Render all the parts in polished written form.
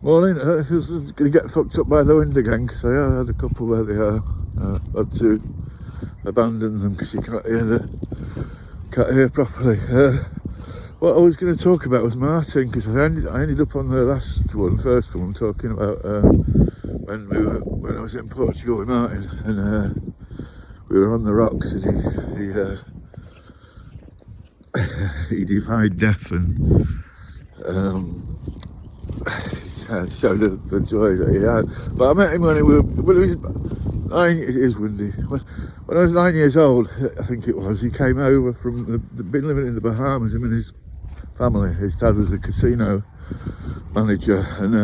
Morning. If I was going to get fucked up by the wind again, because I had a couple where they are. Had to abandon them because you can't hear properly. What I was going to talk about was Martin, because I ended up on the first one, talking about when I was in Portugal with Martin, and we were on the rocks, and he defied death and showed the joy that he had. But I met him when it was nine. It is windy. When I was 9 years old, I think it was, he came over from been living in the Bahamas. Him and his family. His dad was a casino manager, and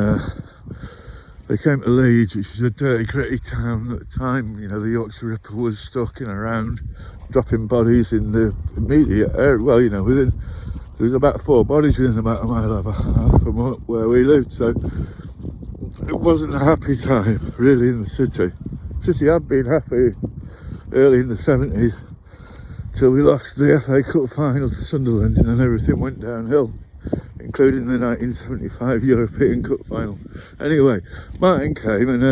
they came to Leeds, which was a dirty, gritty town at the time. You know, the Yorkshire Ripper was stalking around, dropping bodies in the immediate area. Well, you know, there was about 4 bodies within about a mile and a half from where we lived, so it wasn't a happy time really in the city. The city had been happy early in the 70s till we lost the FA Cup final to Sunderland, and then everything went downhill, including the 1975 European Cup final. Anyway, Martin came, and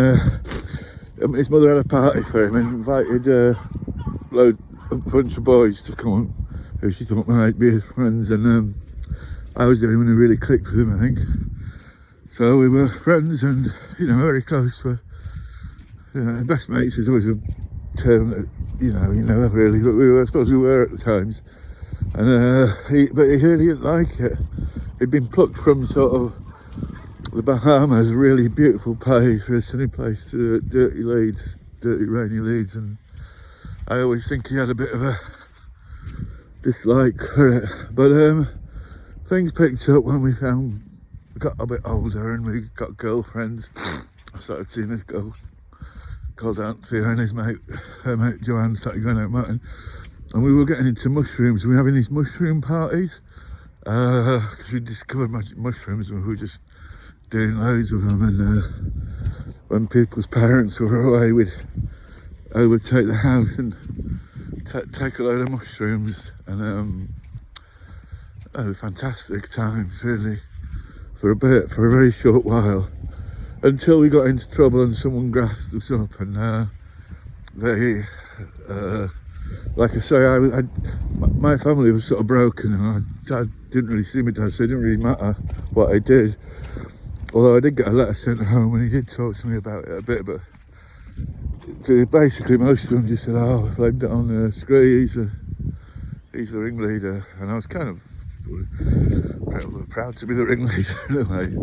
his mother had a party for him and invited a bunch of boys to come on, who she thought might be his friends, and I was the only one who really clicked with him, I think. So we were friends and, you know, very close. For best mates is always a term that you never really, but I suppose we were at the times. And but he really didn't like it. He'd been plucked from sort of the Bahamas, a really beautiful place, for a sunny place, to dirty rainy Leeds, and I always think he had a bit of a dislike for it. But things picked up when we got a bit older and we got girlfriends. I started seeing this girl called Anthea, and her mate Joanne started going out with Martin, and we were getting into mushrooms. We were having these mushroom parties because we discovered magic mushrooms, and we were just doing loads of them. And when people's parents were away, we'd overtake the house and take a load of mushrooms, and fantastic times really, for a very short while, until we got into trouble and someone grassed us up, and they like I say, my family was sort of broken, and my dad didn't really see my dad, so it didn't really matter what I did, although I did get a letter sent home and he did talk to me about it a bit. But basically most of them just said, oh, I blamed it on Skree, he's the ringleader, and I was kind of proud to be the ringleader in a way.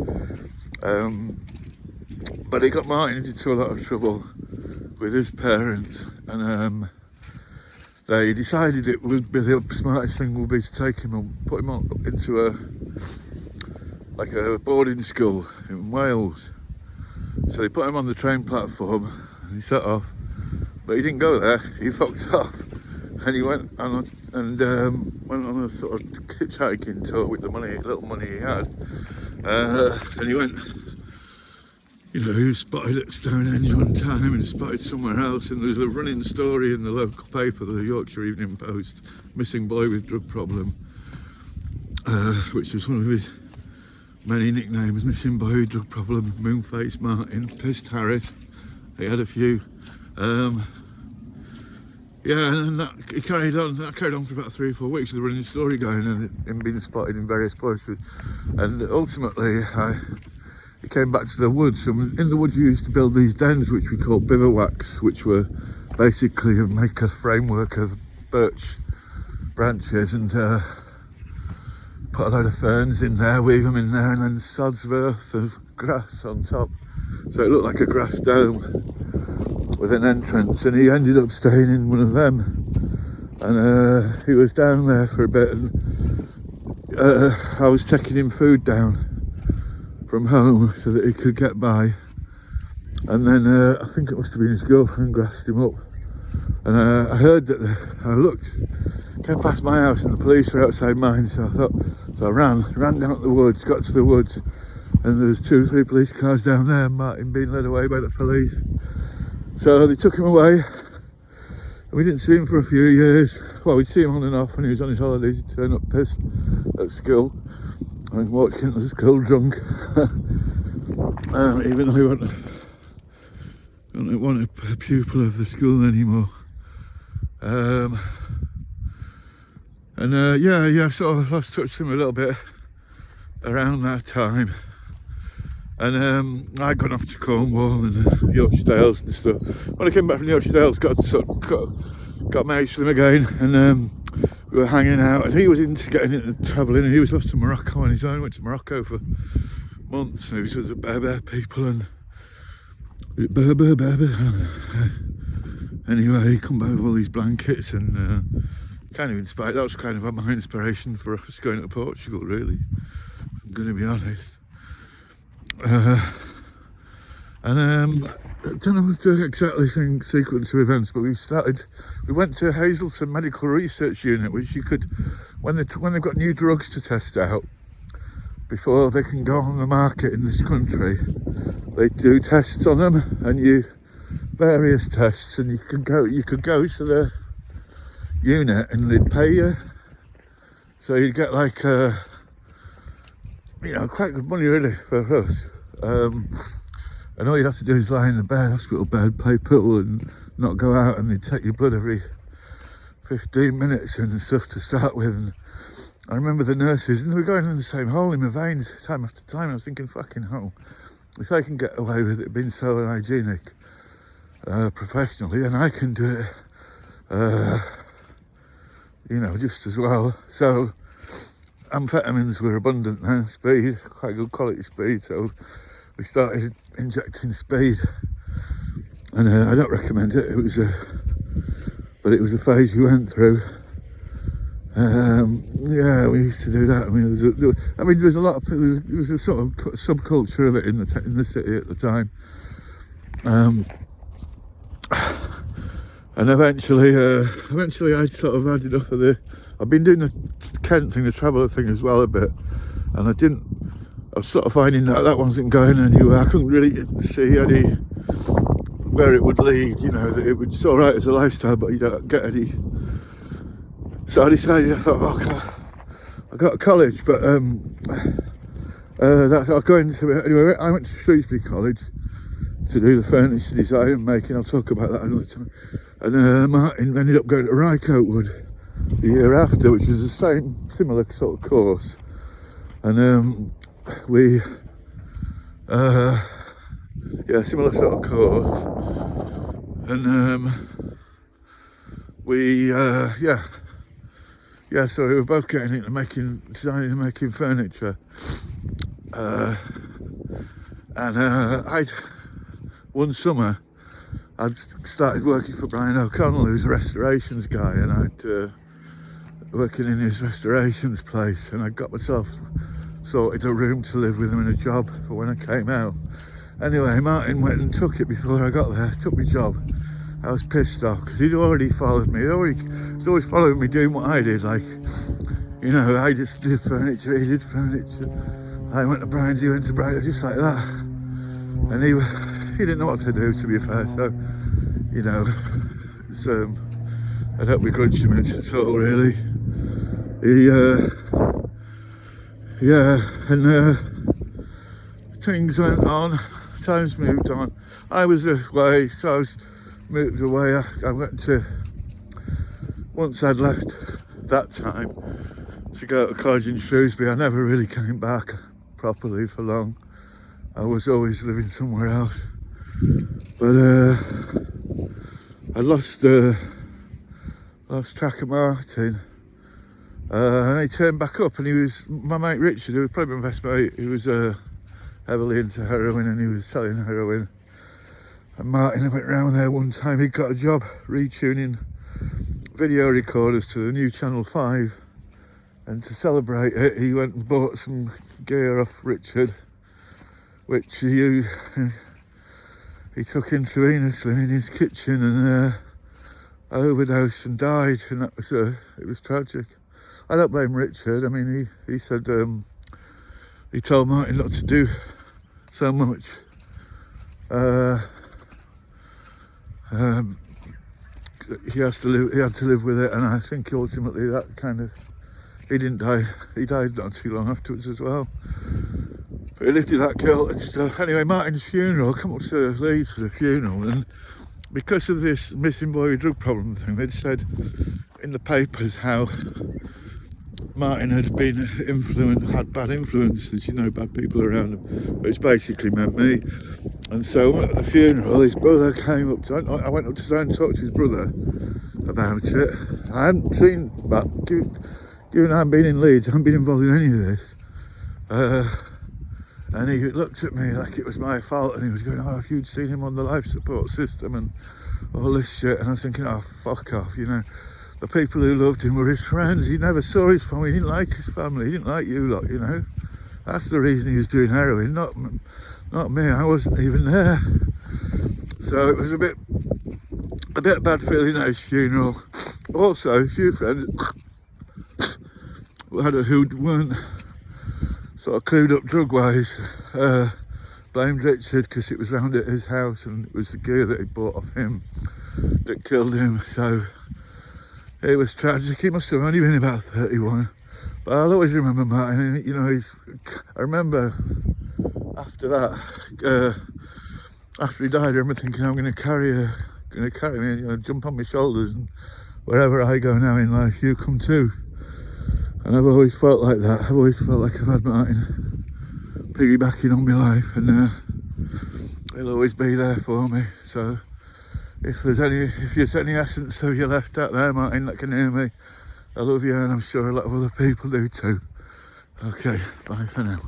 But he got Martin into a lot of trouble with his parents, and they decided it would be the smartest thing would be to take him and put him into a boarding school in Wales. So they put him on the train platform and he set off, but he didn't go there. He fucked off, and he went on a sort of hitchhiking tour with the little money he had, and he went. You know, he was spotted at Stonehenge one time and spotted somewhere else, and there was a running story in the local paper, the Yorkshire Evening Post, missing boy with drug problem, which was one of his many nicknames, missing boy with drug problem, Moonface Martin, Pissed Harris. He had a few. Yeah, and that carried on for about 3 or 4 weeks, with the running story going, and him being spotted in various places. And ultimately he came back to the woods, and in the woods we used to build these dens, which we called bivouacs, which were basically make a framework of birch branches and put a load of ferns in there, weave them in there, and then sods of earth of grass on top, so it looked like a grass dome with an entrance. And he ended up staying in one of them, and he was down there for a bit, and I was taking him food down from home so that he could get by, and then I think it must have been his girlfriend grassed him up, and I heard that came past my house and the police were outside mine, so I ran down the woods, got to the woods, and there was 2 or 3 police cars down there, and Martin being led away by the police. So they took him away, and we didn't see him for a few years. Well, we'd see him on and off when he was on his holidays. He'd turn up pissed at school and walked into the school drunk. even though he wasn't a pupil of the school anymore. Yeah, sort of lost touch with him a little bit around that time. And I'd gone off to Cornwall and Yorkshire Dales and stuff. When I came back from the Yorkshire Dales, got mates with him again, and we were hanging out. And he was into getting into travelling, and he was off to Morocco on his own. Went to Morocco for months, and he was with the Berber people and anyway, he come back with all these blankets and kind of inspired. That was kind of my inspiration for us going to Portugal, really. I'm going to be honest. I don't know the exactly sequence of events, but we went to Hazelton Medical Research Unit, which you could, when they've got new drugs to test out before they can go on the market in this country, they do tests on them, and various tests, and you could go to the unit and they'd pay you, so you'd get like quite good money really for us. And all you'd have to do is lie in the hospital bed, pay pill, and not go out, and they'd take your blood every 15 minutes and stuff to start with. And I remember the nurses, and they were going in the same hole in my veins time after time. I was thinking, fucking hell, if they can get away with it being so unhygienic professionally, then I can do it, just as well. So amphetamines were abundant then, speed, quite good quality speed, so we started injecting speed, and I don't recommend it. But it was a phase we went through. We used to do that. I mean, there was a lot of, there was a sort of subculture of it in the city at the time. And eventually I'd sort of had enough of I've been doing the Kent thing, the traveller thing as well a bit, and I was sort of finding that wasn't going anywhere. I couldn't really see where it would lead, that it's alright as a lifestyle, but you don't get any. So I decided, I thought, I got to college, but I'll go into it. Anyway, I went to Shrewsbury College to do the furniture design and making. I'll talk about that another time. And Martin ended up going to Rycotewood the year after, which was the similar sort of course. And similar sort of course. And so we were both getting into designing and making furniture. One summer I'd started working for Brian O'Connell, who's a restorations guy, and I'd working in his restorations place, and I got myself sorted a room to live with him and a job for when I came out. Anyway, Martin went and took it before I got there, took my job. I was pissed off because he'd already followed me. He was always following me doing what I did, like, I just did furniture, he did furniture. I went to Brian's, he went to Brian's, just like that. And he didn't know what to do, to be fair, so, I don't begrudge him at all, really. Things went on, times moved on. I was away, so I was moved away. I went to, once I'd left that time to go to college in Shrewsbury, I never really came back properly for long. I was always living somewhere else. But I lost track of Martin. And he turned back up, and he was, my mate Richard, who was probably my best mate, he was heavily into heroin, and he was selling heroin. And Martin went round there one time, he got a job retuning video recorders to the new Channel 5, and to celebrate it he went and bought some gear off Richard, which he took intravenously in his kitchen, and overdosed and died, and that was it was tragic. I don't blame Richard. I mean, he said he told Martin not to do so much. He had to live with it, and I think ultimately that kind of, he didn't die. He died not too long afterwards as well. But he lifted that kilt and stuff. Anyway, Martin's funeral, I come up to Leeds for the funeral, and because of this missing boy with drug problem thing, they'd said in the papers how Martin had been had bad influences, you know, bad people around him, which basically meant me. And so at the funeral, his brother came up I went up to try and talk to his brother about it. I hadn't seen, but given I hadn't been in Leeds, I hadn't been involved in any of this. And he looked at me like it was my fault, and he was going, oh, if you'd seen him on the life support system and all this shit. And I was thinking, oh, fuck off, you know. The people who loved him were his friends. He never saw his family. He didn't like his family. He didn't like you lot, you know. That's the reason he was doing heroin, not me. I wasn't even there. So it was a bit bad feeling at his funeral. Also, a few friends who weren't sort of clued up drug-wise blamed Richard because it was round at his house and it was the gear that he bought off him that killed him. So it was tragic. He must have only been about 31. But I'll always remember Martin. You know, I remember after that, after he died, I remember thinking, I'm going to carry me, and, you know, jump on my shoulders, and wherever I go now in life, you come too. And I've always felt like that. I've always felt like I've had Martin piggybacking on my life, and he'll always be there for me. So if there's any essence of you left out there, Martin, that can hear me, I love you, and I'm sure a lot of other people do too. Okay, bye for now.